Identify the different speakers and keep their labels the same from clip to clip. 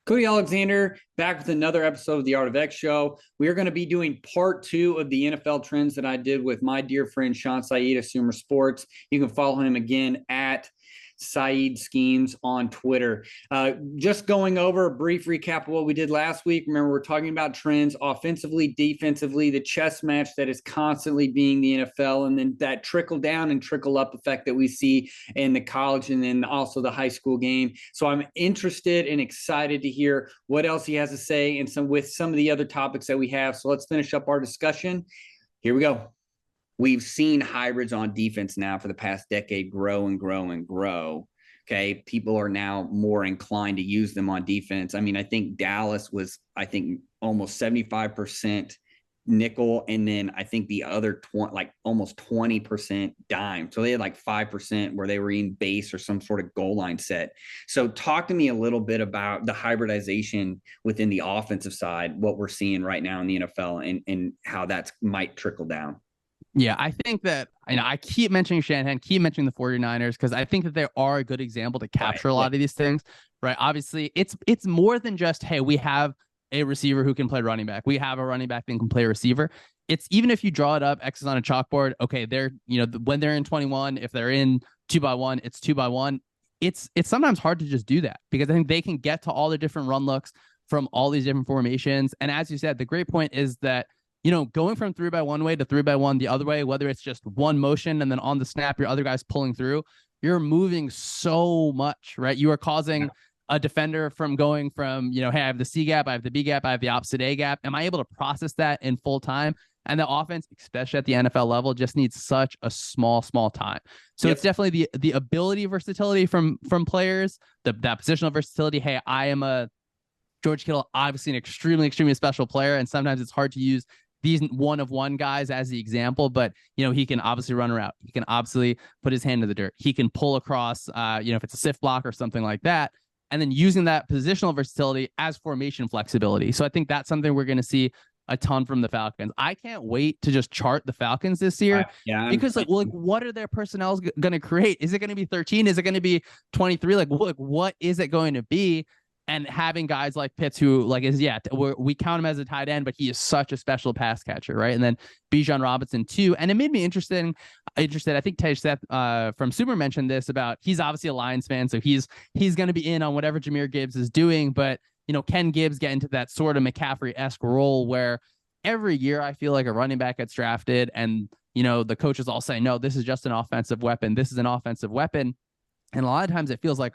Speaker 1: Cody Alexander back with another episode of the Art of X Show. We are going to be doing part 2 of the NFL trends that I did with my dear friend Shawn Syed of Sumer Sports. You can follow him again at Syed Schemes on Twitter. Just going over a brief recap of what we did last week. Remember, we're talking about trends offensively, defensively, the chess match that is constantly being the NFL, and then that trickle down and trickle up effect that we see in the college and then also the high school game. So I'm interested and excited to hear what else he has to say and some of the other topics that we have. So let's finish up our discussion. Here we go. We've seen hybrids on defense now for the past decade grow and grow and grow. Okay. People are now more inclined to use them on defense. I mean, I think Dallas was, almost 75% nickel. And then I think the other almost 20% dime. So they had like 5% where they were in base or some sort of goal line set. So talk to me a little bit about the hybridization within the offensive side, what we're seeing right now in the NFL and how that might trickle down.
Speaker 2: Yeah, I think that, I keep mentioning Shanahan, keep mentioning the 49ers, because I think that they are a good example to capture a lot of these things, right? Obviously, it's more than just, hey, we have a receiver who can play running back. We have a running back that can play receiver. It's even if you draw it up, X's on a chalkboard, okay, they're, when they're in 21, if they're in 2x1, it's 2x1. It's sometimes hard to just do that because I think they can get to all the different run looks from all these different formations. And as you said, the great point is that going from 3x1 way to 3x1 the other way, whether it's just one motion and then on the snap, your other guy's pulling through, you're moving so much, right? You are causing a defender from going from, hey, I have the C gap, I have the B gap, I have the opposite A gap. Am I able to process that in full time? And the offense, especially at the NFL level, just needs such a small time. So It's definitely the ability versatility from players, that positional versatility. Hey, I am a George Kittle, obviously an extremely special player, and sometimes it's hard to use these one-of-one guys as the example, but he can obviously run a route. He can obviously put his hand in the dirt. He can pull across, if it's a sift block or something like that, and then using that positional versatility as formation flexibility. So I think that's something we're going to see a ton from the Falcons. I can't wait to just chart the Falcons this year because what are their personnel going to create? Is it going to be 13? Is it going to be 23? What is it going to be? And having guys like Pitts, who we count him as a tight end, but he is such a special pass catcher, right? And then Bijan Robinson too. And it made me interested. I think Tej Seth from Super mentioned this about he's obviously a Lions fan, so he's going to be in on whatever Jahmyr Gibbs is doing. But can Gibbs get into that sort of McCaffrey-esque role where every year I feel like a running back gets drafted, and the coaches all say, no, this is just an offensive weapon. This is an offensive weapon, and a lot of times it feels like,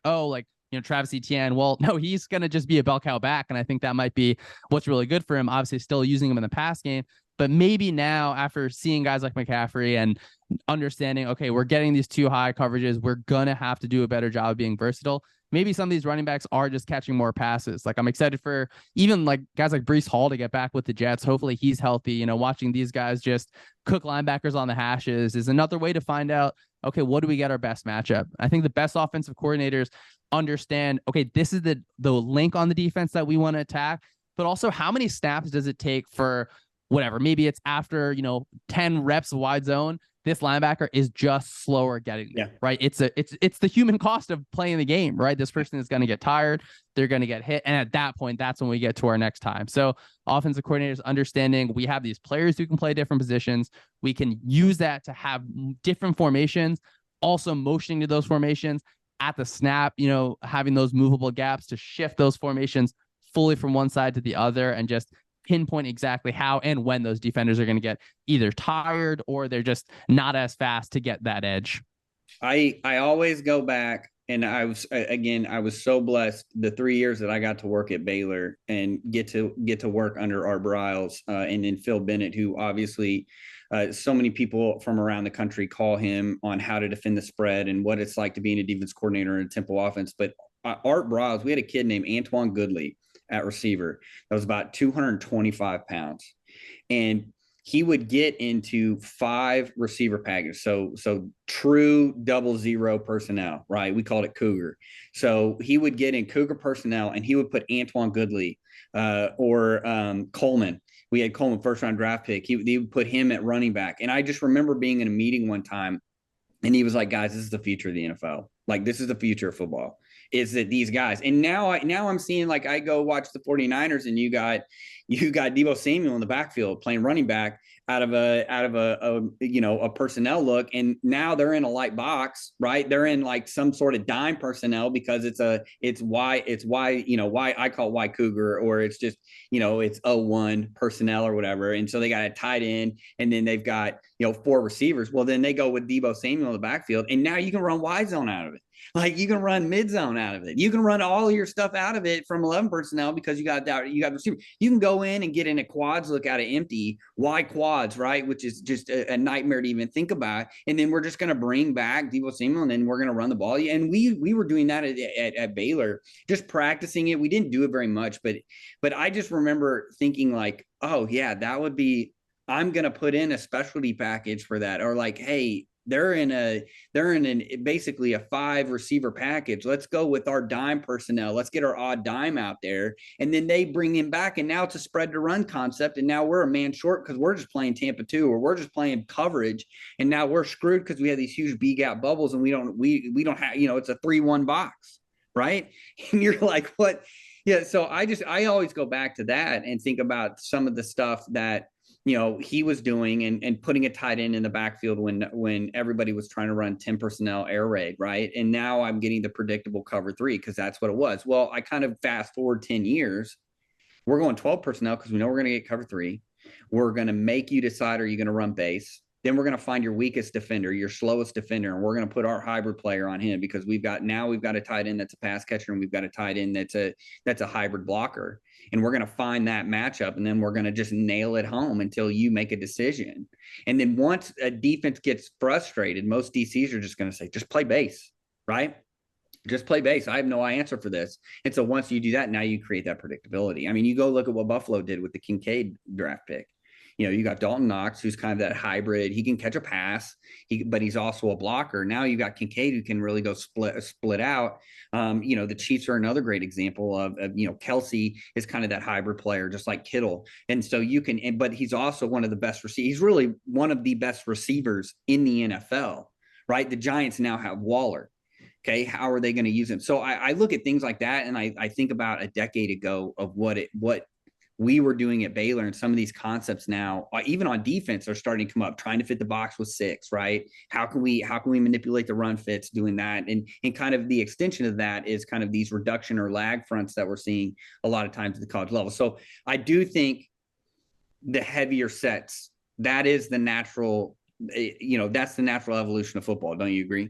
Speaker 2: Travis Etienne, well, no, he's going to just be a bell cow back. And I think that might be what's really good for him. Obviously, still using him in the pass game. But maybe now, after seeing guys like McCaffrey and understanding, okay, we're getting these two high coverages, we're going to have to do a better job of being versatile. Maybe some of these running backs are just catching more passes. I'm excited for even guys like Breece Hall to get back with the Jets. Hopefully he's healthy. Watching these guys just cook linebackers on the hashes is another way to find out, okay, what do we get our best matchup? I think the best offensive coordinators understand, okay, this is the link on the defense that we want to attack, but also how many snaps does it take for whatever? Maybe it's after, 10 reps of wide zone, this linebacker is just slower getting there, right? It's the human cost of playing the game, right? This person is going to get tired. They're going to get hit. And at that point, that's when we get to our next time. So offensive coordinators understanding we have these players who can play different positions. We can use that to have different formations, also motioning to those formations at the snap, having those movable gaps to shift those formations fully from one side to the other and just pinpoint exactly how and when those defenders are going to get either tired or they're just not as fast to get that edge.
Speaker 1: I always go back, and I was so blessed the 3 years that I got to work at Baylor and get to work under Art Briles and then Phil Bennett, who obviously so many people from around the country call him on how to defend the spread and what it's like to be a defense coordinator in a Temple offense. But Art Briles, we had a kid named Antoine Goodley at receiver that was about 225 pounds, and he would get into 5 receiver packages. So true 00 personnel, right? We called it Cougar. So he would get in Cougar personnel and he would put Antoine Goodley or Coleman. We had Coleman, first round draft pick. He would put him at running back. And I just remember being in a meeting one time and he was like, guys, this is the future of the NFL. Like, this is the future of football, is that these guys. And now I'm seeing, like, I go watch the 49ers and you got Deebo Samuel in the backfield playing running back out of a personnel look. And now they're in a light box, right? They're in like some sort of dime personnel because it's why I call it Y Cougar, or it's just, it's 01 personnel or whatever. And so they got a tight end and then they've got, 4 receivers. Well, then they go with Deebo Samuel in the backfield, and now you can run wide zone out of it. Like, you can run mid zone out of it. You can run all your stuff out of it from 11 personnel because you got receiver. You can go in and get in a quads look out of empty Y quads, right? Which is just a nightmare to even think about. And then we're just going to bring back Deebo Samuel, and then we're going to run the ball. And we were doing that at Baylor, just practicing it. We didn't do it very much, but I just remember thinking like, oh yeah, that would be, I'm going to put in a specialty package for that. Or like, hey, they're in basically a 5 receiver package. Let's go with our dime personnel. Let's get our odd dime out there. And then they bring him back, and now it's a spread to run concept. And now we're a man short because we're just playing Tampa 2, or we're just playing coverage. And now we're screwed because we have these huge B gap bubbles, and we don't have, it's a 3-1 box, right? And you're like, what? Yeah. So I always go back to that and think about some of the stuff that, he was doing, and putting a tight end in the backfield when everybody was trying to run 10 personnel air raid, right? And now I'm getting the predictable cover 3 because that's what it was. Well, I kind of fast forward 10 years. We're going 12 personnel because we know we're going to get cover 3. We're going to make you decide, are you going to run base? Then we're going to find your weakest defender, your slowest defender, and we're going to put our hybrid player on him because we've got a tight end that's a pass catcher, and we've got a tight end that's a hybrid blocker. And we're going to find that matchup, and then we're going to just nail it home until you make a decision. And then once a defense gets frustrated, most DCs are just going to say, just play base, right? Just play base. I have no answer for this. And so once you do that, now you create that predictability. I mean, you go look at what Buffalo did with the Kincaid draft pick. You got Dalton Knox, who's kind of that hybrid. He can catch a pass, but he's also a blocker. Now you got Kincaid, who can really go split out. The Chiefs are another great example of Kelsey is kind of that hybrid player, just like Kittle. And so but he's also one of the best receivers. He's really one of the best receivers in the NFL, right? The Giants now have Waller. Okay, how are they going to use him? So I look at things like that, and I think about a decade ago of what we were doing at Baylor, and some of these concepts now, even on defense, are starting to come up, trying to fit the box with 6, right? How can we manipulate the run fits doing that? And kind of the extension of that is kind of these reduction or lag fronts that we're seeing a lot of times at the college level. So I do think the heavier sets, that is the natural, that's the natural evolution of football. Don't you agree?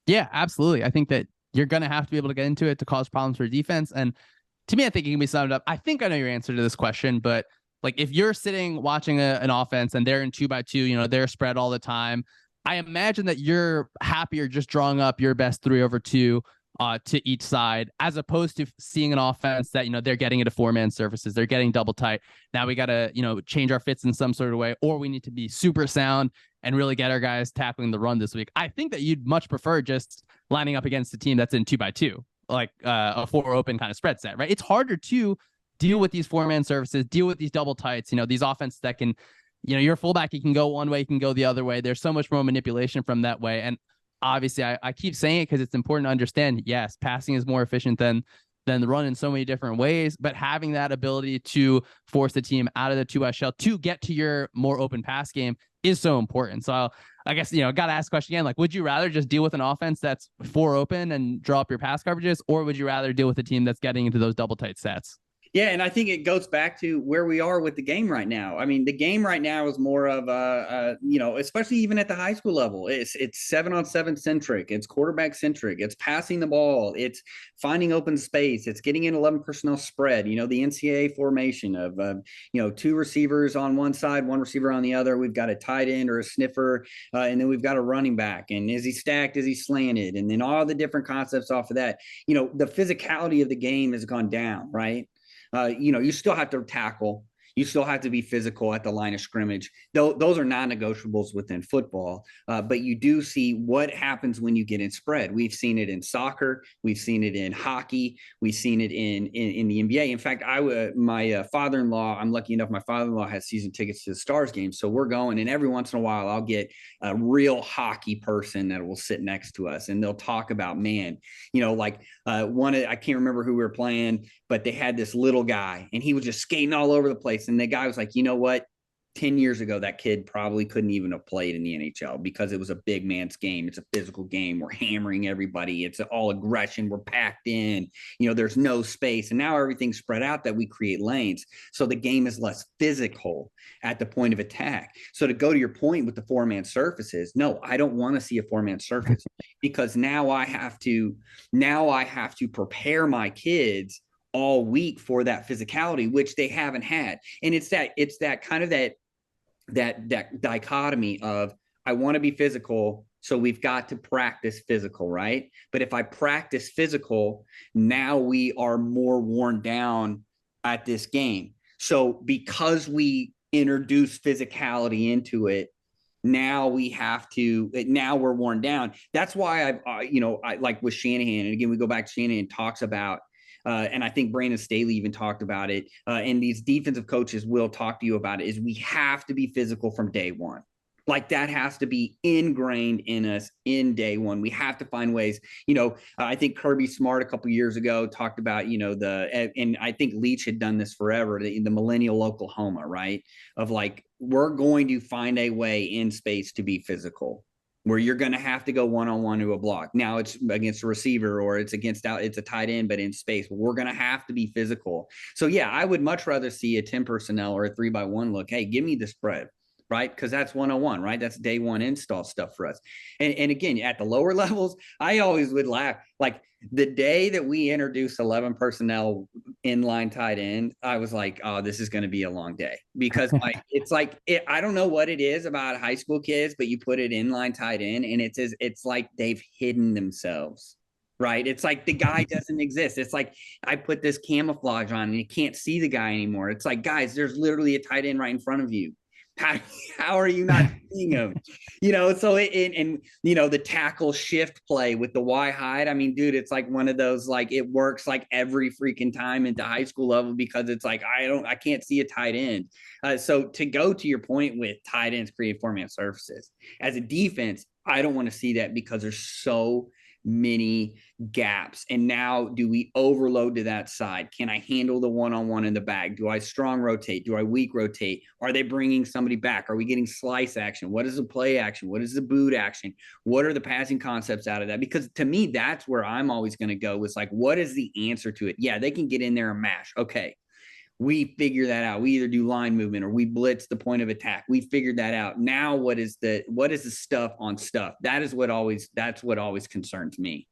Speaker 2: Yeah, absolutely. I think that you're going to have to be able to get into it to cause problems for defense. And to me, I think it can be summed up. I think I know your answer to this question, but like, if you're sitting watching an offense and they're in 2x2, they're spread all the time, I imagine that you're happier just drawing up your best 3/2 to each side, as opposed to seeing an offense that, they're getting into 4-man surfaces, they're getting double tight. Now we got to, change our fits in some sort of way, or we need to be super sound and really get our guys tackling the run this week. I think that you'd much prefer just lining up against a team that's in 2x2. Like a 4 open kind of spread set, right? It's harder to deal with these 4-man services, deal with these double tights, these offenses that can, your fullback, he can go one way, he can go the other way. There's so much more manipulation from that way. And obviously I keep saying it because it's important to understand, yes, passing is more efficient than the run in so many different ways, but having that ability to force the team out of the 2S shell to get to your more open pass game is so important. So I guess, got to ask the question again, like, would you rather just deal with an offense that's 4 open and draw up your pass coverages, or would you rather deal with a team that's getting into those double tight sets?
Speaker 1: Yeah, and I think it goes back to where we are with the game right now. I mean, the game right now is more of especially even at the high school level, it's 7-on-7 centric, it's quarterback centric, it's passing the ball, it's finding open space, it's getting in 11 personnel spread. The NCAA formation of 2 receivers on one side, 1 receiver on the other. We've got a tight end or a sniffer, and then we've got a running back. And is he stacked? Is he slanted? And then all the different concepts off of that. The physicality of the game has gone down, right? You still have to tackle. You still have to be physical at the line of scrimmage. Those are non-negotiables within football. But you do see what happens when you get in spread. We've seen it in soccer. We've seen it in hockey. We've seen it in the NBA. In fact, my father-in-law, I'm lucky enough, my father-in-law has season tickets to the Stars games. So we're going, and every once in a while I'll get a real hockey person that will sit next to us, and they'll talk about, man, like I can't remember who we were playing, but they had this little guy and he was just skating all over the place. And the guy was like, you know what? 10 years ago, that kid probably couldn't even have played in the NHL because it was a big man's game. It's a physical game. We're hammering everybody. It's all aggression. We're packed in. There's no space. And now everything's spread out that we create lanes. So the game is less physical at the point of attack. So to go to your point with the 4-man surfaces, no, I don't want to see a 4-man surface because now I have to prepare my kids all week for that physicality, which they haven't had. And it's that kind of that dichotomy of, I want to be physical, so we've got to practice physical, right? But if I practice physical, now we are more worn down at this game. So because we introduce physicality into it, now we're worn down. That's why I like with Shanahan, and again, we go back to Shanahan talks about, and I think Brandon Staley even talked about it, and these defensive coaches will talk to you about it, is we have to be physical from day one. Like that has to be ingrained in us in day one. We have to find ways, I think Kirby Smart a couple of years ago talked about, and I think Leach had done this forever, the millennial Oklahoma, right? Of like, we're going to find a way in space to be physical, where you're going to have to go one-on-one to a block. Now it's against a receiver or it's a tight end, but in space, we're going to have to be physical. So yeah, I would much rather see a 10 personnel or a 3-by-1 look. Hey, give me the spread, right? Because that's 101, right? That's day one install stuff for us. And again, at the lower levels, I always would laugh. Like the day that we introduced 11 personnel inline tight end, I was like, oh, this is going to be a long day, because I don't know what it is about high school kids, but you put it inline tight end and it's like they've hidden themselves, right? It's like the guy doesn't exist. It's like I put this camouflage on and you can't see the guy anymore. It's like, guys, there's literally a tight end right in front of you. How are you not seeing him? So the tackle shift play with the Y hide. I mean, dude, it's like one of those, like, it works like every freaking time at the high school level, because it's like, I can't see a tight end. So to go to your point with tight ends create 4-man surfaces as a defense, I don't want to see that, because there's so many gaps. And now, do we overload to that side? Can I handle the one-on-one in the back? Do I strong rotate? Do I weak rotate? Are they bringing somebody back? Are we getting slice action? What is the play action? What is the boot action? What are the passing concepts out of that? Because to me, that's where I'm always going to go, is like, what is the answer to it? Yeah, they can get in there and mash. Okay, we figure that out. We either do line movement or we blitz the point of attack. We figured that out. Now what is the stuff on stuff? That's what always concerns me.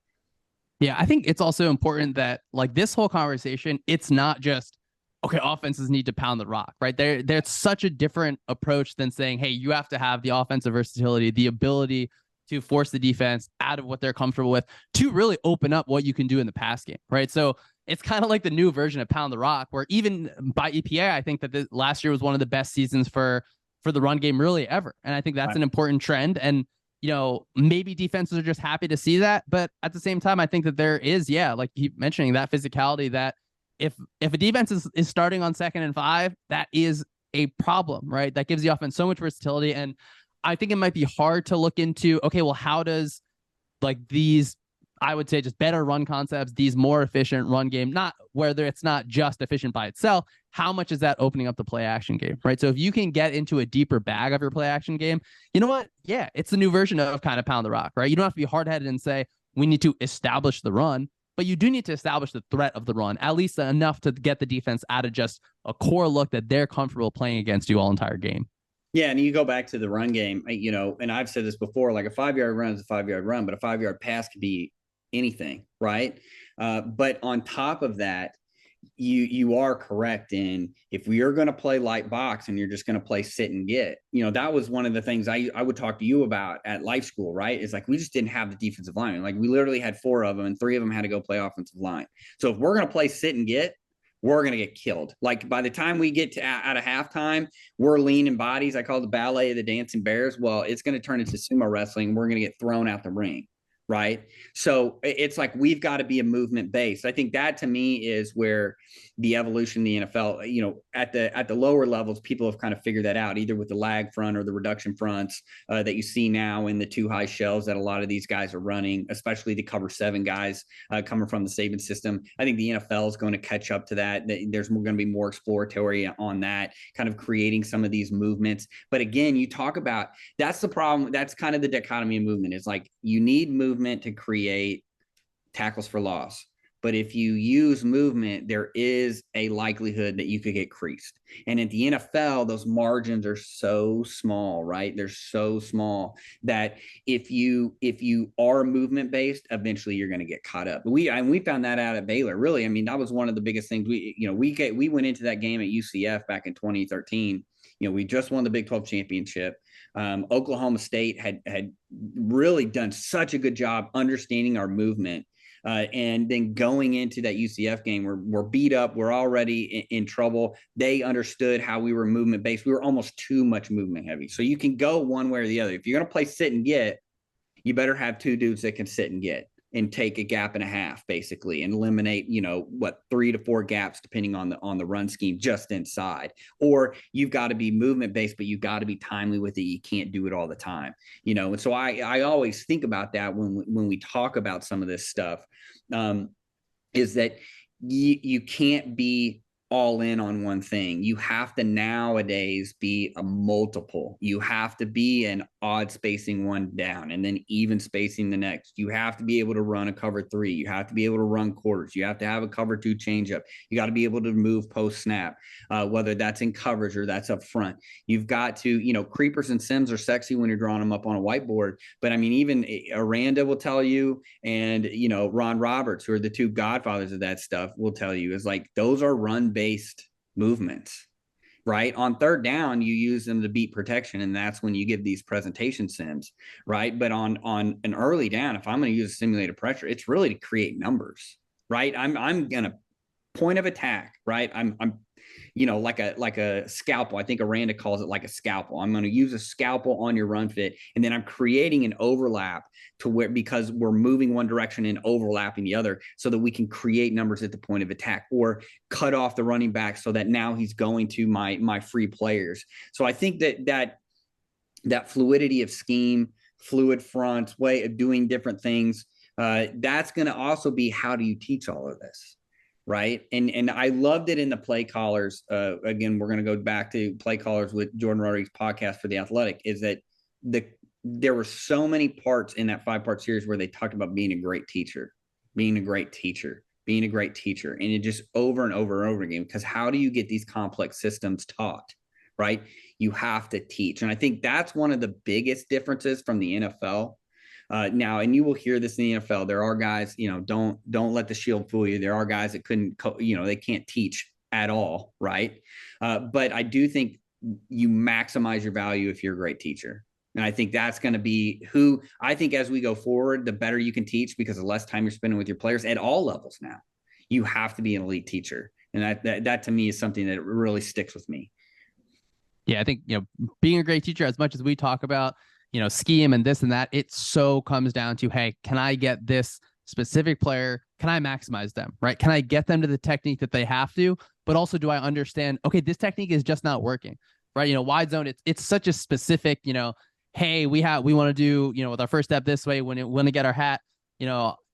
Speaker 2: Yeah, I think it's also important that, like, this whole conversation, it's not just, okay, offenses need to pound the rock, right? There's such a different approach than saying, hey, you have to have the offensive versatility, the ability to force the defense out of what they're comfortable with, to really open up what you can do in the pass game, right? So it's kind of like the new version of pound the rock, where even by EPA, I think that last year was one of the best seasons for the run game really ever. And I think that's an important trend. And, maybe defenses are just happy to see that. But at the same time, I think that there is, like you keep mentioning, that physicality, that if a defense is starting on 2nd and 5, that is a problem, right? That gives the offense so much versatility. And I think it might be hard to look into, okay, well, how does, like, these, I would say, just better run concepts, these more efficient run game, not whether it's not just efficient by itself, how much is that opening up the play action game, right? So if you can get into a deeper bag of your play action game, you know what? Yeah, it's the new version of kind of pound the rock, right? You don't have to be hard headed and say, we need to establish the run, but you do need to establish the threat of the run, at least enough to get the defense out of just a core look that they're comfortable playing against you all entire game.
Speaker 1: Yeah, and you go back to the run game, and I've said this before, like a 5-yard run is a 5-yard run, but a 5-yard pass could be anything, right? But on top of that, you are correct in, if we are going to play light box and you're just going to play sit and get, that was one of the things I would talk to you about at life school, right? It's like, we just didn't have the defensive line. Like, we literally had 4 of them and 3 of them had to go play offensive line. So if we're going to play sit and get, we're going to get killed. Like by the time we get to out of halftime, we're leaning bodies. I call it the ballet of the dancing bears. Well, it's going to turn into sumo wrestling. We're going to get thrown out the ring. Right. So it's like we've got to be a movement based. I think that to me is where the evolution of the NFL, you know, at the lower levels, people have kind of figured that out, either with the lag front or the reduction fronts that you see now in the two high shells that a lot of these guys are running, especially the cover 7 guys coming from the Saban system. I think the NFL is going to catch up to that. There's going to be more exploratory on that, kind of creating some of these movements. But again, you talk about, that's the problem. That's kind of the dichotomy of movement. It's like you need movement to create tackles for loss. But if you use movement, there is a likelihood that you could get creased. And at the NFL, those margins are so small, right? They're so small that if you are movement based, eventually you're going to get caught up. We found that out at Baylor. Really, I mean, that was one of the biggest things. We went into that game at UCF back in 2013. You know, we just won the Big 12 championship. Oklahoma State had really done such a good job understanding our movement. And then going into that UCF game, we're beat up. We're already in trouble. They understood how we were movement based. We were almost too much movement heavy. So you can go one way or the other. If you're going to play sit and get, you better have 2 dudes that can sit and get and take a gap and a half, basically, and eliminate, 3 to 4 gaps, depending on the run scheme just inside. Or you've got to be movement based, but you've got to be timely with it. You can't do it all the time, And so I always think about that when we talk about some of this stuff, is that you can't be all in on one thing. You have to nowadays be a multiple. You have to be an odd spacing one down and then even spacing the next. You have to be able to run a cover 3. You have to be able to run quarters. You have to have a cover 2 changeup. You got to be able to move post snap, whether that's in coverage or that's up front. You've got to, creepers and sims are sexy when you're drawing them up on a whiteboard. But I mean, even Aranda will tell you, and, Ron Roberts, who are the 2 godfathers of that stuff, will tell you, is like, those are run-based movements, right? On third down, you use them to beat protection, and that's when you give these presentation sims, right? But on an early down, if I'm going to use simulated pressure, it's really to create numbers, right? I'm going to point of attack, right? I'm like a scalpel. I think Aranda calls it like a scalpel. I'm going to use a scalpel on your run fit, and then I'm creating an overlap to where, because we're moving one direction and overlapping the other, so that we can create numbers at the point of attack, or cut off the running back so that now he's going to my free players. So I think that fluidity of scheme, fluid front, way of doing different things, that's going to also be, how do you teach all of this? Right. And I loved it in the play callers. Again, we're going to go back to play callers with Jordan Rodriguez podcast for The Athletic, is that there were so many parts in that 5-part series where they talked about being a great teacher. And it just over and over and over again, because how do you get these complex systems taught? Right. You have to teach. And I think that's one of the biggest differences from the NFL. Now, and you will hear this in the NFL. There are guys, don't let the shield fool you. There are guys that they can't teach at all, right? But I do think you maximize your value if you're a great teacher. And I think that's going to be who I think as we go forward, the better you can teach, because the less time you're spending with your players at all levels now. You have to be an elite teacher. And that to me is something that really sticks with me.
Speaker 2: Yeah, I think, being a great teacher, as much as we talk about, scheme and this and that, it so comes down to, hey, can I get this specific player? Can I maximize them, right? Can I get them to the technique that they have to, but also do I understand, okay, this technique is just not working, right? Wide zone, it's such a specific, hey, we want to do, with our first step this way, when we want to get our hat,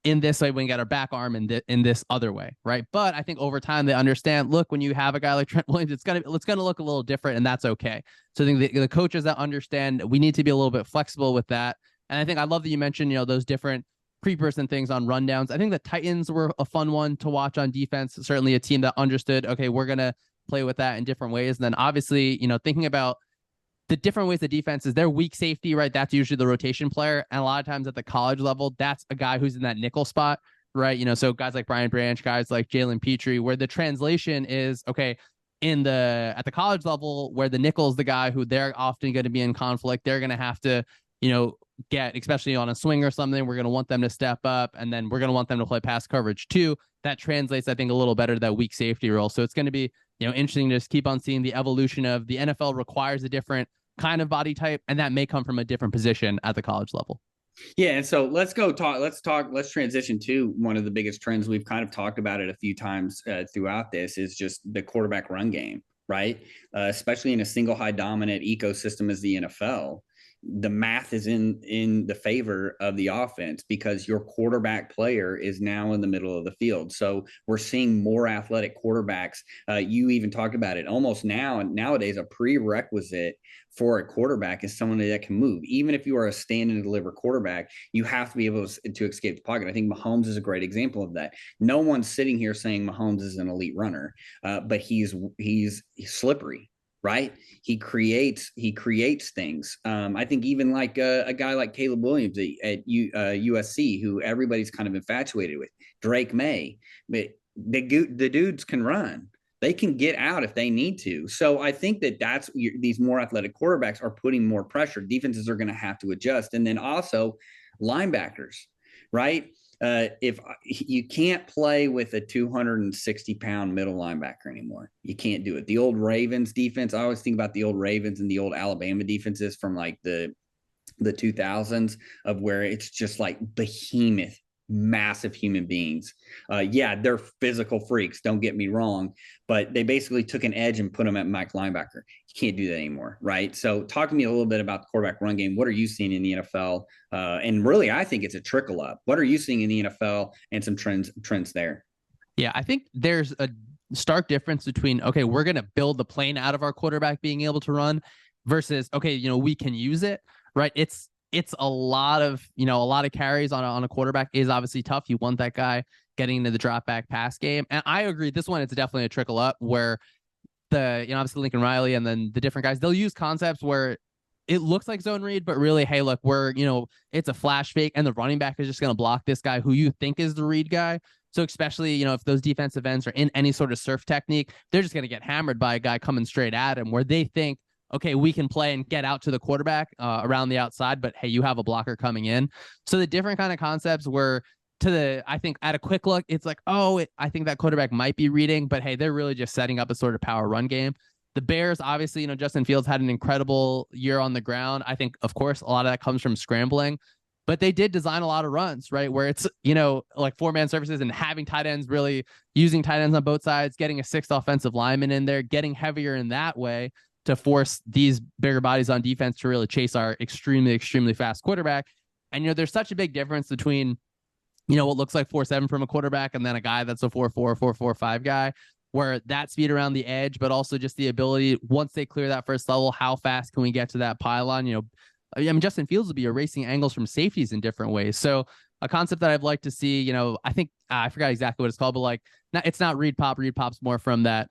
Speaker 2: in this way, when we get our back arm in this other way, right? But I think over time they understand, look, when you have a guy like Trent Williams, it's gonna look a little different, and that's okay. So I think the coaches that understand, we need to be a little bit flexible with that. And I think I love that you mentioned, those different creepers and things on rundowns. I think the Titans were a fun one to watch on defense. Certainly a team that understood, okay, we're gonna play with that in different ways. And then obviously, thinking about the different ways the defense is, their weak safety, right? That's usually the rotation player. And a lot of times at the college level, that's a guy who's in that nickel spot, right? So guys like Brian Branch, guys like Jalen Petrie, where the translation is, okay, at the college level, where the nickel is the guy who they're often going to be in conflict, they're going to have to, get, especially on a swing or something, we're going to want them to step up, and then we're going to want them to play pass coverage too. that translates, I think, a little better to that weak safety role. So it's going to be, interesting to just keep on seeing the evolution of the NFL requires a different kind of body type, and that may come from a different position at the college level.
Speaker 1: Yeah, and so let's transition to one of the biggest trends. We've kind of talked about it a few times throughout this, is just the quarterback run game, right? Especially in a single high dominant ecosystem as the NFL. The math is in the favor of the offense because your quarterback player is now in the middle of the field. So we're seeing more athletic quarterbacks. You even talked about it. Almost nowadays, a prerequisite for a quarterback is someone that can move. Even if you are a stand and deliver quarterback, you have to be able to escape the pocket. I think Mahomes is a great example of that. No one's sitting here saying Mahomes is an elite runner, but he's slippery. Right, he creates things. I think even like a guy like Caleb Williams at USC, who everybody's kind of infatuated with, Drake May, but the dudes can run. They can get out if they need to. So I think that's these more athletic quarterbacks are putting more pressure. Defenses are going to have to adjust, and then also linebackers, right? If you can't play with a 260-pound middle linebacker anymore, you can't do it. The old Ravens defense, I always think about the old Ravens and the old Alabama defenses from like the 2000s, of where it's just like behemoth, massive human beings. Yeah, they're physical freaks, don't get me wrong, but they basically took an edge and put them at Mike linebacker. You can't do that anymore, right? So talk to me a little bit about the quarterback run game. What are you seeing in the NFL? And really, I think it's a trickle up. What are you seeing in the NFL and some trends there?
Speaker 2: Yeah, I think there's a stark difference between, okay, we're going to build the plane out of our quarterback being able to run versus, okay, we can use it, right? It's a lot of carries on a quarterback is obviously tough. You want that guy getting into the drop back pass game. And I agree, this one, it's definitely a trickle up where obviously Lincoln Riley and then the different guys, they'll use concepts where it looks like zone read, but really, hey, look, it's a flash fake and the running back is just going to block this guy who you think is the read guy. So especially, if those defensive ends are in any sort of surf technique, they're just going to get hammered by a guy coming straight at him where they think, okay, we can play and get out to the quarterback around the outside, but hey, you have a blocker coming in. So the different kind of concepts were I think at a quick look, it's like, I think that quarterback might be reading, but hey, they're really just setting up a sort of power run game. The Bears, obviously, Justin Fields had an incredible year on the ground. I think, of course, a lot of that comes from scrambling, but they did design a lot of runs, right? Where it's, like 4-man services and having tight ends, really using tight ends on both sides, getting a 6th offensive lineman in there, getting heavier in that way to force these bigger bodies on defense to really chase our extremely, extremely fast quarterback. And, there's such a big difference between, what looks like 4.7 from a quarterback and then a guy that's a 4.4, 4.45 guy, where that speed around the edge, but also just the ability, once they clear that first level, how fast can we get to that pylon? Justin Fields will be erasing angles from safeties in different ways. So a concept that I'd like to see, I think, I forgot exactly what it's called, but like, it's not read pop. Read pop's more from that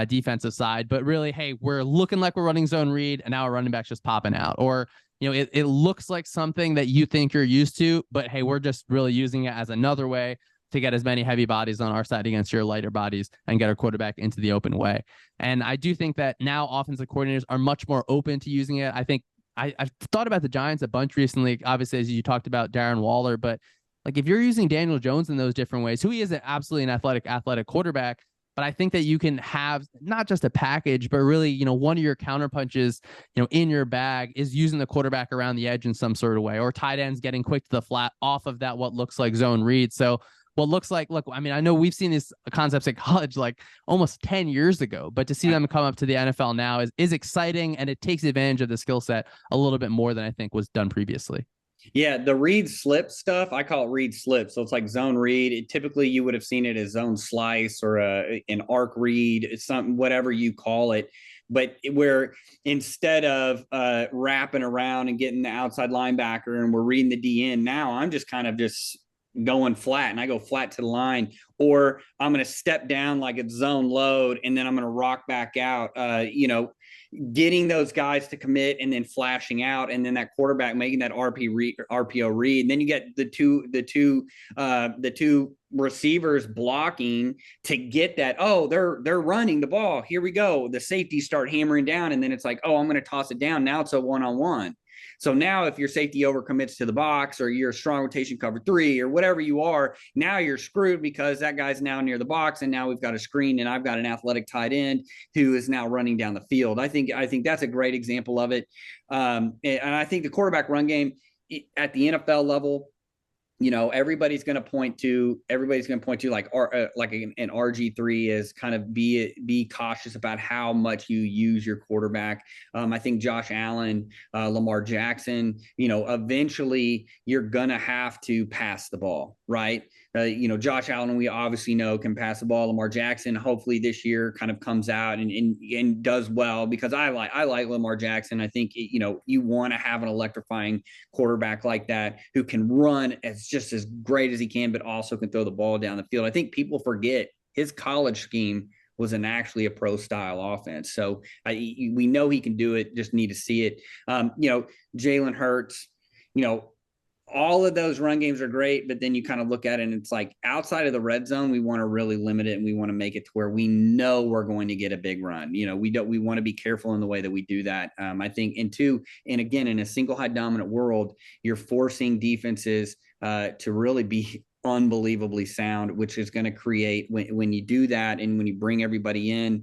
Speaker 2: defensive side, but really, hey, we're looking like we're running zone read and now our running back's just popping out. Or, it looks like something that you think you're used to, but hey, we're just really using it as another way to get as many heavy bodies on our side against your lighter bodies and get our quarterback into the open way. And I do think that now offensive coordinators are much more open to using it. I think I've thought about the Giants a bunch recently, obviously, as you talked about Darren Waller, but like if you're using Daniel Jones in those different ways, who he is absolutely an athletic quarterback, but I think that you can have not just a package, but really, one of your counterpunches, in your bag is using the quarterback around the edge in some sort of way, or tight ends getting quick to the flat off of that, what looks like zone read. So what looks like, look, I mean, I know we've seen these concepts at college like almost 10 years ago, but to see them come up to the NFL now is exciting, and it takes advantage of the skill set a little bit more than I think was done previously.
Speaker 1: Yeah, the read slip stuff, I call it read slip. So it's like zone read. Typically, you would have seen it as zone slice or an arc read, something, whatever you call it. But where instead of wrapping around and getting the outside linebacker and we're reading the DN, now I'm just kind of just going flat, and I go flat to the line, or I'm going to step down like it's zone load, and then I'm going to rock back out, getting those guys to commit and then flashing out, and then that quarterback making that RPO read. And then you get the two receivers blocking to get that. Oh, they're running the ball. Here we go. The safeties start hammering down, and then it's like, oh, I'm going to toss it down. Now it's a one-on-one. So now if your safety overcommits to the box, or you're a strong rotation cover 3, or whatever you are, now you're screwed because that guy's now near the box, and now we've got a screen, and I've got an athletic tight end who is now running down the field. I think that's a great example of it. And I think the quarterback run game at the NFL level, everybody's going to point to like an RG3 is kind of be cautious about how much you use your quarterback. I think Josh Allen, Lamar Jackson, eventually you're going to have to pass the ball, right? Josh Allen, we obviously know, can pass the ball. Lamar Jackson, hopefully this year, kind of comes out and does well, because I like Lamar Jackson. I think, you want to have an electrifying quarterback like that who can run just as great as he can, but also can throw the ball down the field. I think people forget his college scheme was actually a pro style offense. So we know he can do it, just need to see it. Jalen Hurts, all of those run games are great, but then you kind of look at it and it's like, outside of the red zone, we want to really limit it, and we want to make it to where we know we're going to get a big run. We want to be careful in the way that we do that. I think, and again, in a single high dominant world, you're forcing defenses to really be unbelievably sound, which is going to create, when you do that and when you bring everybody in,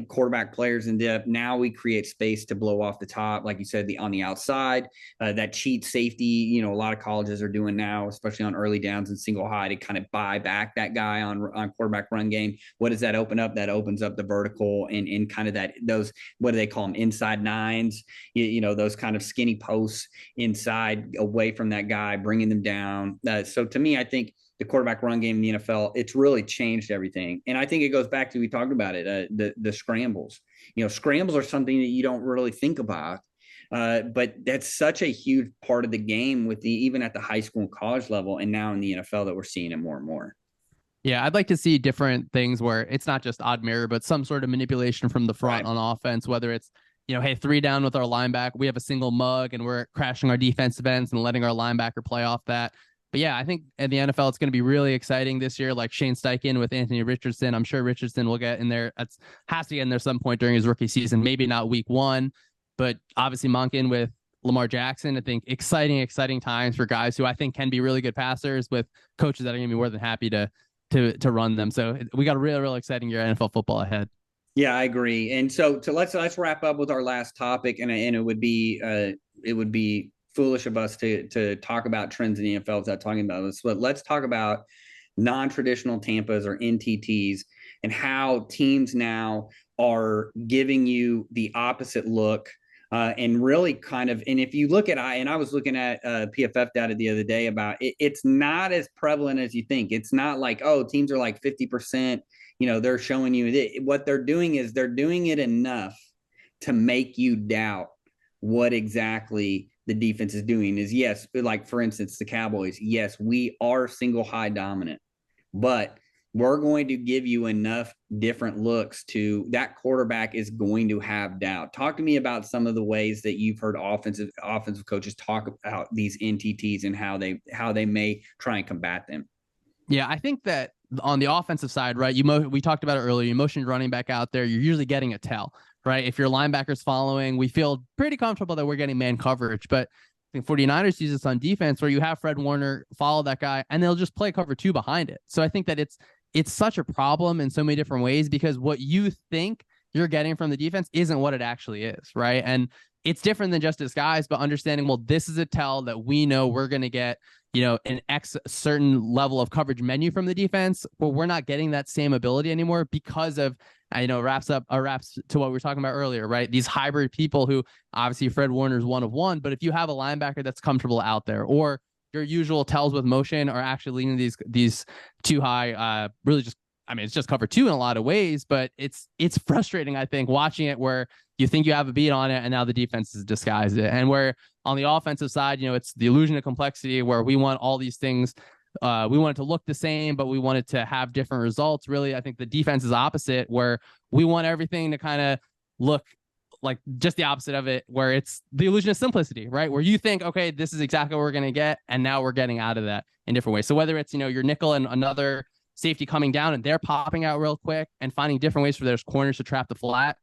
Speaker 1: quarterback players in depth, now we create space to blow off the top, like you said, on the outside, that cheat safety, a lot of colleges are doing now, especially on early downs and single high, to kind of buy back that guy on quarterback run game. What does that open up? That opens up the vertical and kind of those, what do they call them? Inside nines, those kind of skinny posts inside, away from that guy, bringing them down. So to me, I think the quarterback run game in the NFL, it's really changed everything. And I think it goes back to, we talked about it, the scrambles. Scrambles are something that you don't really think about, but that's such a huge part of the game even at the high school and college level, and now in the NFL, that we're seeing it more and more.
Speaker 2: Yeah, I'd like to see different things where it's not just odd mirror, but some sort of manipulation from the front on offense, whether it's, hey, 3 down with our linebacker, we have a single mug and we're crashing our defensive ends and letting our linebacker play off that. But yeah, I think in the NFL, it's going to be really exciting this year. Like Shane Steichen with Anthony Richardson. I'm sure Richardson will get in there. Has to get in there some point during his rookie season. Maybe not week 1, but obviously Monken with Lamar Jackson. I think exciting times for guys who I think can be really good passers, with coaches that are going to be more than happy to run them. So we got a real exciting year of NFL football ahead.
Speaker 1: Yeah, I agree. And so let's wrap up with our last topic, and it would be foolish of us to talk about trends in the NFL without talking about this. But let's talk about non-traditional Tampas, or NTTs, and how teams now are giving you the opposite look, and really kind of, and if you look at, I was looking at PFF data the other day about it, it's not as prevalent as you think. It's not like, oh, teams are like 50%, they're showing you what they're doing is they're doing it enough to make you doubt what exactly the defense is doing. Is, yes, like for instance, the Cowboys, yes, we are single high dominant, but we're going to give you enough different looks to that quarterback is going to have doubt. Talk to me about some of the ways that you've heard offensive coaches talk about these NTTs and how they may try and combat them.
Speaker 2: Yeah, I think that on the offensive side, right, we talked about it earlier, you motioned running back out there, you're usually getting a tell, right? If your linebacker's following, we feel pretty comfortable that we're getting man coverage. But I think 49ers use this on defense, where you have Fred Warner follow that guy and they'll just play cover 2 behind it. So I think that it's such a problem in so many different ways, because what you think you're getting from the defense isn't what it actually is, right? And it's different than just disguise, but understanding, well, this is a tell that we know we're going to get, an certain level of coverage menu from the defense, but we're not getting that same ability anymore because of, wraps to what we were talking about earlier, right? These hybrid people who, obviously Fred Warner's one of one, but if you have a linebacker that's comfortable out there, or your usual tells with motion are actually leaning these too high, really just, it's just cover 2 in a lot of ways, but it's frustrating, I think, watching it where you think you have a beat on it and now the defense has disguised it. And where on the offensive side, it's the illusion of complexity, where we want all these things. We want it to look the same, but we want it to have different results. Really, I think the defense is opposite, where we want everything to kind of look like just the opposite of it, where it's the illusion of simplicity, right? Where you think, okay, this is exactly what we're going to get, and now we're getting out of that in different ways. So whether it's, your nickel and another safety coming down and they're popping out real quick and finding different ways for those corners to trap the flat,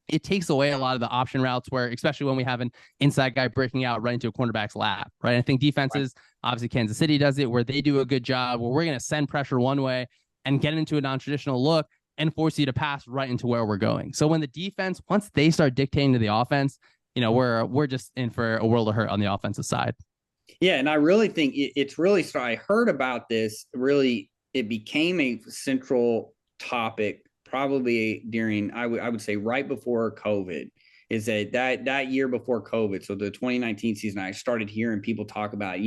Speaker 2: it takes away a lot of the option routes where, especially when we have an inside guy breaking out right into a cornerback's lap, right? I think defenses, obviously Kansas City does it where they do a good job where we're going to send pressure one way and get into a non-traditional look and force you to pass right into where we're going. So when the defense, once they start dictating to the offense, we're just in for a world of hurt on the offensive side.
Speaker 1: Yeah, and I really think it's really I heard about this. Really, it became a central topic probably during I would say right before COVID. Is that year before COVID, so the 2019 season, I started hearing people talk about,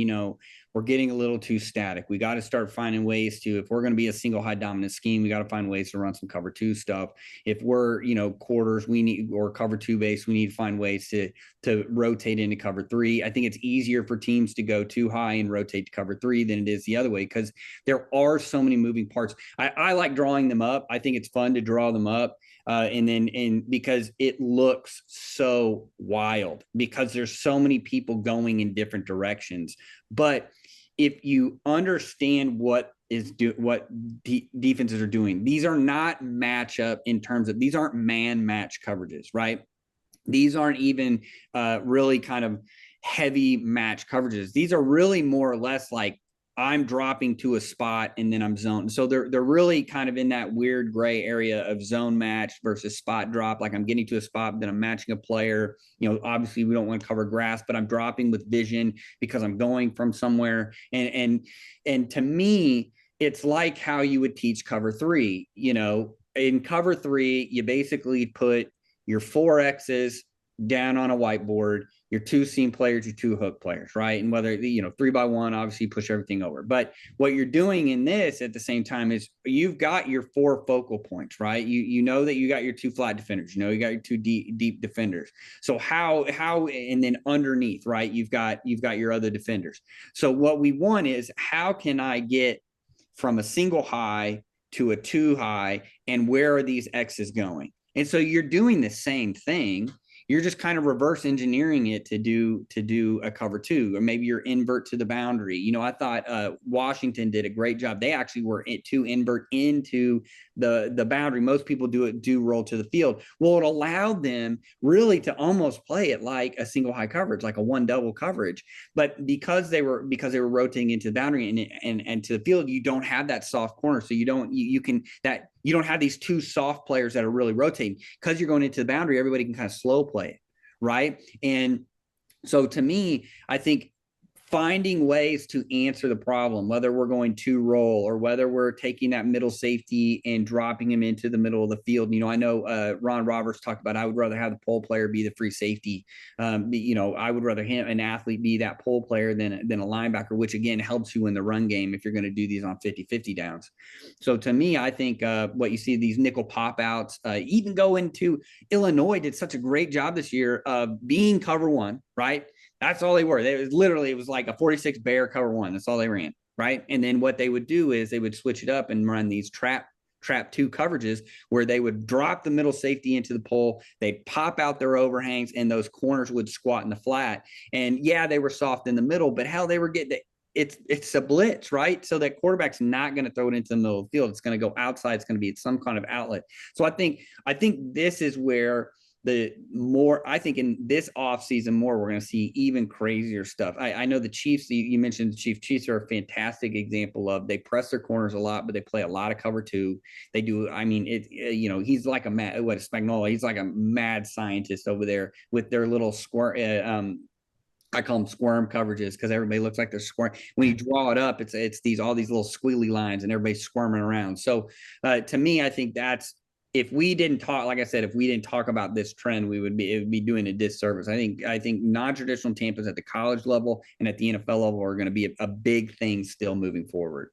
Speaker 1: we're getting a little too static. We got to start finding ways to, if we're going to be a single high dominant scheme, we got to find ways to run some cover two stuff. If we're, quarters, we need, or cover two base, we need to find ways to rotate into cover three. I think it's easier for teams to go too high and rotate to cover three than it is the other way, because there are so many moving parts. I like drawing them up. I think it's fun to draw them up. And because it looks so wild, because there's so many people going in different directions. But if you understand what defenses are doing, these are not matchup in terms of, these aren't man match coverages, right? These aren't even really kind of heavy match coverages. These are really more or less like, I'm dropping to a spot and then I'm zoned. So they're really kind of in that weird gray area of zone match versus spot drop. Like I'm getting to a spot, then I'm matching a player. Obviously we don't want to cover grass, but I'm dropping with vision because I'm going from somewhere. And to me, it's like how you would teach cover three. In cover three, you basically put your 4X's down on a whiteboard, your two seam players, your two hook players, right? And whether, 3x1, obviously push everything over. But what you're doing in this at the same time is you've got your 4 focal points, right? You know that you got your 2 flat defenders, you got your 2 deep defenders. So how, and then underneath, right? You've got your other defenders. So what we want is, how can I get from a single high to a 2 high, and where are these X's going? And so you're doing the same thing. You're just kind of reverse engineering it to do a cover two, or maybe you're invert to the boundary. I thought Washington did a great job. They actually were to invert into the boundary. Most people do roll to the field. Well, it allowed them really to almost play it like a single high coverage, like a one double coverage. But because they were rotating into the boundary and to the field, you don't have that soft corner. So you don't have these 2 soft players that are really rotating, because you're going into the boundary. Everybody can kind of slow play it, right? And so to me, I think finding ways to answer the problem, whether we're going to roll or whether we're taking that middle safety and dropping him into the middle of the field. I know Ron Roberts talked about, I would rather have the pole player be the free safety. I would rather an athlete be that pole player than a linebacker, which again helps you in the run game if you're going to do these on 50-50 downs. So to me, I think what you see, these nickel pop outs, even go into Illinois did such a great job this year of being cover one, right? That's all they were. It was like a 46 bear cover one. That's all they ran, right? And then what they would do is they would switch it up and run these trap 2 coverages, where they would drop the middle safety into the pole. They'd pop out their overhangs, and those corners would squat in the flat. And yeah, they were soft in the middle, but hell, they were getting it's a blitz, right? So that quarterback's not going to throw it into the middle of the field. It's going to go outside. It's going to be some kind of outlet. So I think this is where I think in this offseason we're going to see even crazier stuff. I know the Chiefs, you mentioned the Chiefs are a fantastic example of, they press their corners a lot, but they play a lot of cover two. They do. I mean, he's like Spagnuolo. He's like a mad scientist over there with their little squirm. I call them squirm coverages, because everybody looks like they're squirm. When you draw it up, it's all these little squiggly lines, and everybody's squirming around. So to me, I think that's, if we didn't talk about this trend, it would be doing a disservice. I think non-traditional Tampa's at the college level and at the NFL level are going to be a big thing still moving forward.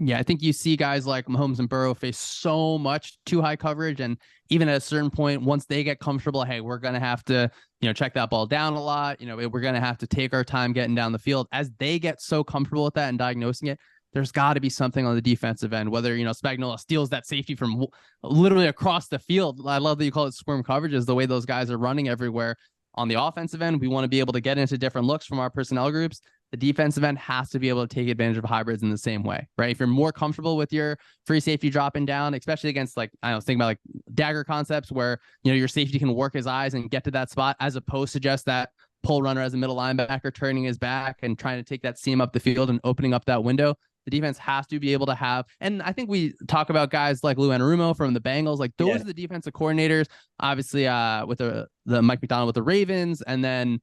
Speaker 2: Yeah, I think you see guys like Mahomes and Burrow face so much too high coverage, and even at a certain point, once they get comfortable, hey, we're going to have to, check that ball down a lot. We're going to have to take our time getting down the field. As they get so comfortable with that and diagnosing it, there's got to be something on the defensive end, whether, Spagnuolo steals that safety from literally across the field. I love that you call it squirm coverages, the way those guys are running everywhere. On the offensive end, we want to be able to get into different looks from our personnel groups. the defensive end has to be able to take advantage of hybrids in the same way, right? If you're more comfortable with your free safety dropping down, especially against like, I was thinking about like dagger concepts where, your safety can work his eyes and get to that spot, as opposed to just that pull runner as a middle linebacker turning his back and trying to take that seam up the field and opening up that window. The defense has to be able to have, and I think we talk about guys like Lou Anarumo from the Bengals, like those are the defensive coordinators, obviously with the Mike McDonald with the Ravens, and then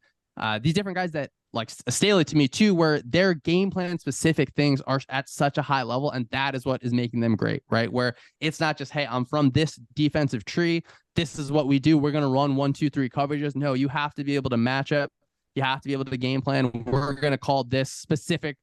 Speaker 2: these different guys that like Staley to me too, where their game plan specific things are at such a high level, and that is what is making them great, right? Where it's not just, hey, I'm from this defensive tree, this is what we do, we're going to run 1, 2, 3 coverages. No, you have to be able to match up, you have to be able to game plan. We're going to call this specific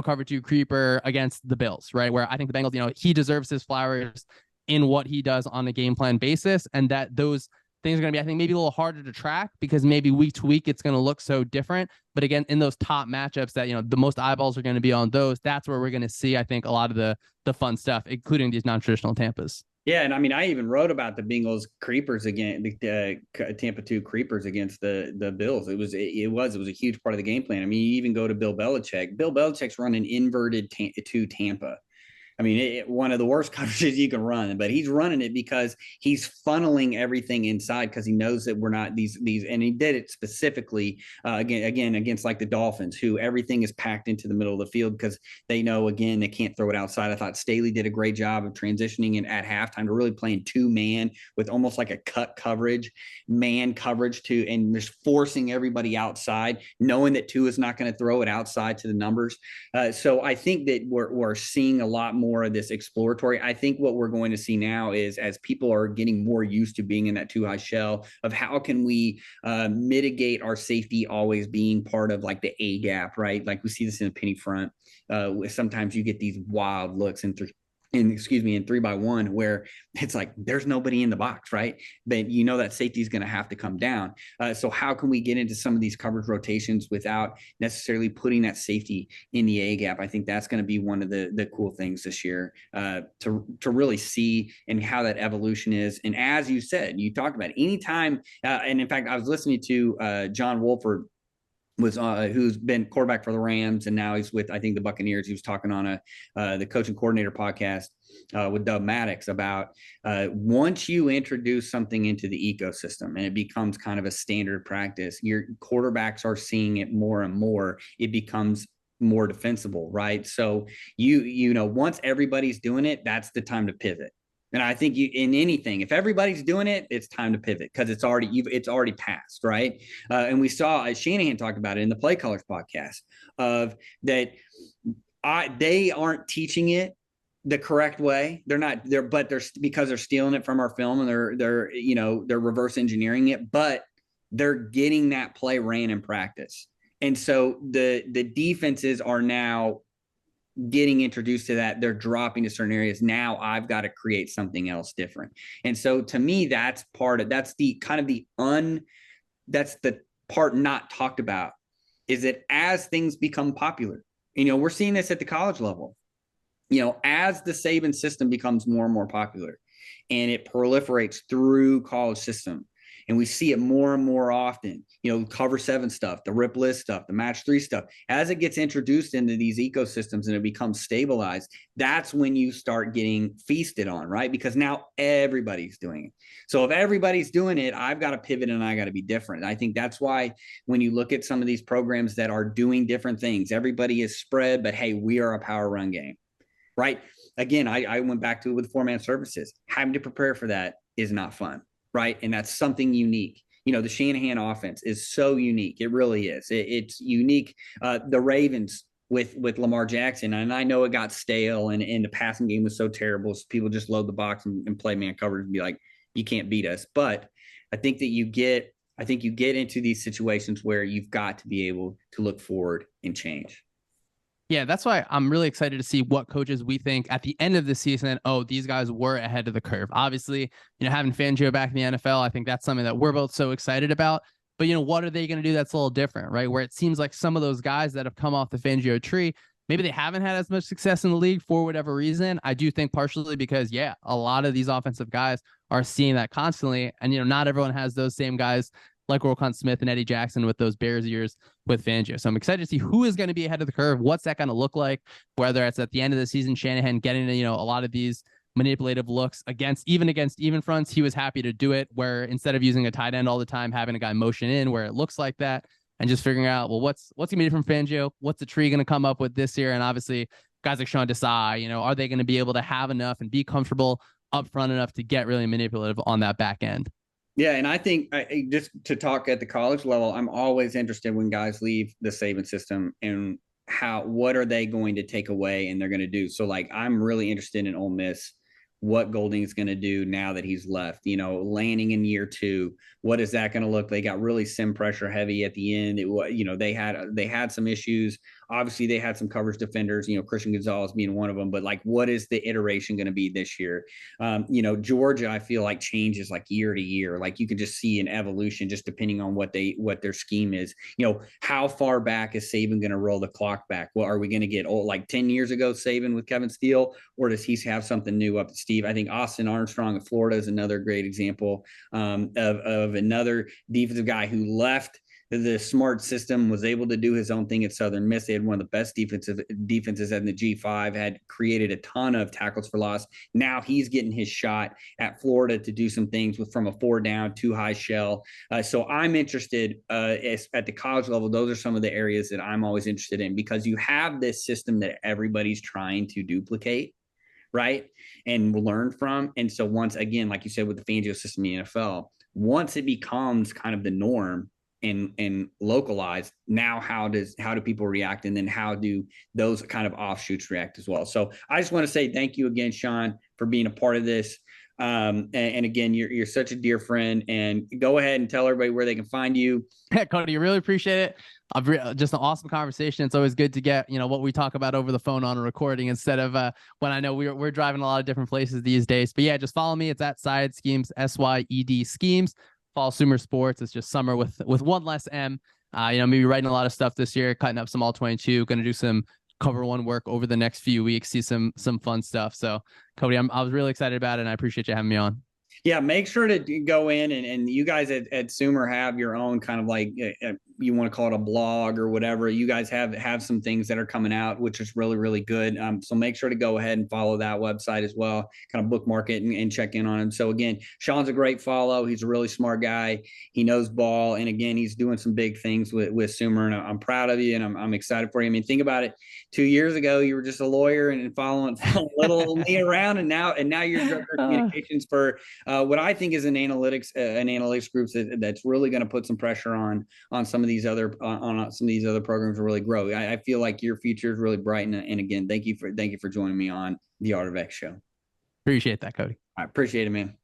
Speaker 2: cover 2 creeper against the Bills, right? Where I think the Bengals, he deserves his flowers in what he does on a game plan basis, and that those things are going to be, I think, maybe a little harder to track because maybe week to week it's going to look so different. But again, in those top matchups that, the most eyeballs are going to be on those, that's where we're going to see, I think, a lot of the fun stuff, including these non-traditional Tampas.
Speaker 1: Yeah, and I mean, I even wrote about the Bengals creepers again, the Tampa 2 creepers against the Bills. It was a huge part of the game plan. I mean, you even go to Bill Belichick. Bill Belichick's running inverted to Tampa. I mean, one of the worst coverages you can run, but he's running it because he's funneling everything inside because he knows that we're not these, and he did it specifically again against like the Dolphins, who everything is packed into the middle of the field because they know, again, they can't throw it outside. I thought Staley did a great job of transitioning in at halftime to really playing 2-man with almost like a cut coverage, man coverage and just forcing everybody outside, knowing that Tua is not going to throw it outside to the numbers. So I think that we're seeing a lot more of this exploratory. I think what we're going to see now is, as people are getting more used to being in that too high shell, of how can we mitigate our safety always being part of like the A gap, right? Like we see this in the penny front. Sometimes you get these wild looks in 3-by-1 where it's like there's nobody in the box, right? But that safety is going to have to come down. So how can we get into some of these coverage rotations without necessarily putting that safety in the A gap? I think that's going to be one of the cool things this year to really see and how that evolution is. And as you said, you talked about it, anytime, and in fact, I was listening to John Wolford, who's been quarterback for the Rams, and now he's with, I think, the Buccaneers. He was talking on the Coach and Coordinator podcast with Doug Maddox about once you introduce something into the ecosystem and it becomes kind of a standard practice, your quarterbacks are seeing it more and more. It becomes more defensible, right? So once everybody's doing it, that's the time to pivot. And I think in anything, if everybody's doing it, it's time to pivot because it's already passed, right? And we saw Shanahan talked about it in the Play Colors podcast of that. They aren't teaching it the correct way. They're because they're stealing it from our film and they're reverse engineering it, but they're getting that play ran in practice. And so the defenses are now getting introduced to that. They're dropping to certain areas. Now I've got to create something else different. And so to me, that's the part not talked about, is that as things become popular, we're seeing this at the college level, as the Saban system becomes more and more popular and it proliferates through college system, and we see it more and more often, cover 7 stuff, the rip list stuff, the match 3 stuff, as it gets introduced into these ecosystems and it becomes stabilized, that's when you start getting feasted on, right? Because now everybody's doing it. So if everybody's doing it, I've got to pivot and I got to be different. I think that's why when you look at some of these programs that are doing different things, everybody is spread, but hey, we are a power run game, right? Again, I went back to it with 4-man services. Having to prepare for that is not fun. Right. And that's something unique. The Shanahan offense is so unique. It really is. It's unique. The Ravens with Lamar Jackson, and I know it got stale and the passing game was so terrible. So people just load the box and play man coverage and be like, you can't beat us. But I think that you get into these situations where you've got to be able to look forward and change.
Speaker 2: Yeah, that's why I'm really excited to see what coaches we think at the end of the season, these guys were ahead of the curve. Obviously, having Fangio back in the NFL, I think that's something that we're both so excited about. But, what are they going to do that's a little different, right? Where it seems like some of those guys that have come off the Fangio tree, maybe they haven't had as much success in the league for whatever reason. I do think partially because, a lot of these offensive guys are seeing that constantly. And, not everyone has those same guys like Roquan Smith and Eddie Jackson with those Bears years with Fangio. So I'm excited to see who is going to be ahead of the curve. What's that going to look like? Whether it's at the end of the season, Shanahan getting a lot of these manipulative looks against even fronts. He was happy to do it, where instead of using a tight end all the time, having a guy motion in where it looks like that, and just figuring out, well, what's gonna be different from Fangio? What's the tree gonna come up with this year? And obviously guys like Sean Desai, are they going to be able to have enough and be comfortable up front enough to get really manipulative on that back end?
Speaker 1: Yeah, and I think just to talk at the college level, I'm always interested when guys leave the Saban system and what are they going to take away and they're going to do. So like I'm really interested in Ole Miss, what Golding's going to do now that he's left, landing in year 2. What is that going to look? They got really sim pressure heavy at the end. They had some issues. Obviously, they had some coverage defenders, Christian Gonzalez being one of them. But like, what is the iteration going to be this year? Georgia, I feel like changes like year to year. Like you can just see an evolution just depending on what their scheme is. How far back is Saban going to roll the clock back? Well, are we going to get like 10 years ago Saban with Kevin Steele, or does he have something new up to Steve? I think Austin Armstrong of Florida is another great example of another defensive guy who left the smart system, was able to do his own thing at Southern Miss. They had one of the best defenses in the G5, had created a ton of tackles for loss. Now he's getting his shot at Florida to do some things from a 4 down, 2 high shell. So I'm interested at the college level. Those are some of the areas that I'm always interested in, because you have this system that everybody's trying to duplicate, right, and learn from. And so once again, like you said, with the Fangio system in the NFL, once it becomes kind of the norm and localized, now how do people react, and then how do those kind of offshoots react as well? So I just want to say thank you again, Shawn, for being a part of this. And again, you're such a dear friend, and go ahead and tell everybody where they can find you.
Speaker 2: Cody, really appreciate it. Just an awesome conversation. It's always good to get what we talk about over the phone on a recording instead of when I know we're driving a lot of different places these days. But yeah, just follow me. It's at Syed Schemes, SYED Schemes. Follow Sumer Sports. It's just summer with one less M. Maybe writing a lot of stuff this year, cutting up some all 22. Going to do some cover one work over the next few weeks. See some fun stuff. So Cody, I was really excited about it, and I appreciate you having me on.
Speaker 1: Yeah, make sure to go in and you guys at Sumer have your own kind of like, you want to call it a blog or whatever. You guys have some things that are coming out, which is really, really good. So make sure to go ahead and follow that website as well, kind of bookmark it and check in on him. So again, Shawn's a great follow. He's a really smart guy. He knows ball. And again, he's doing some big things with Sumer, and I'm proud of you, and I'm excited for you. I mean, think about it. 2 years ago, you were just a lawyer and following little me around, and now you're director of communications for what I think is an analytics group that's really going to put some pressure on some of these other programs to really grow. I feel like your future is really bright, and again, thank you for joining me on the Art of X show.
Speaker 2: Appreciate that, Cody.
Speaker 1: I appreciate it, man.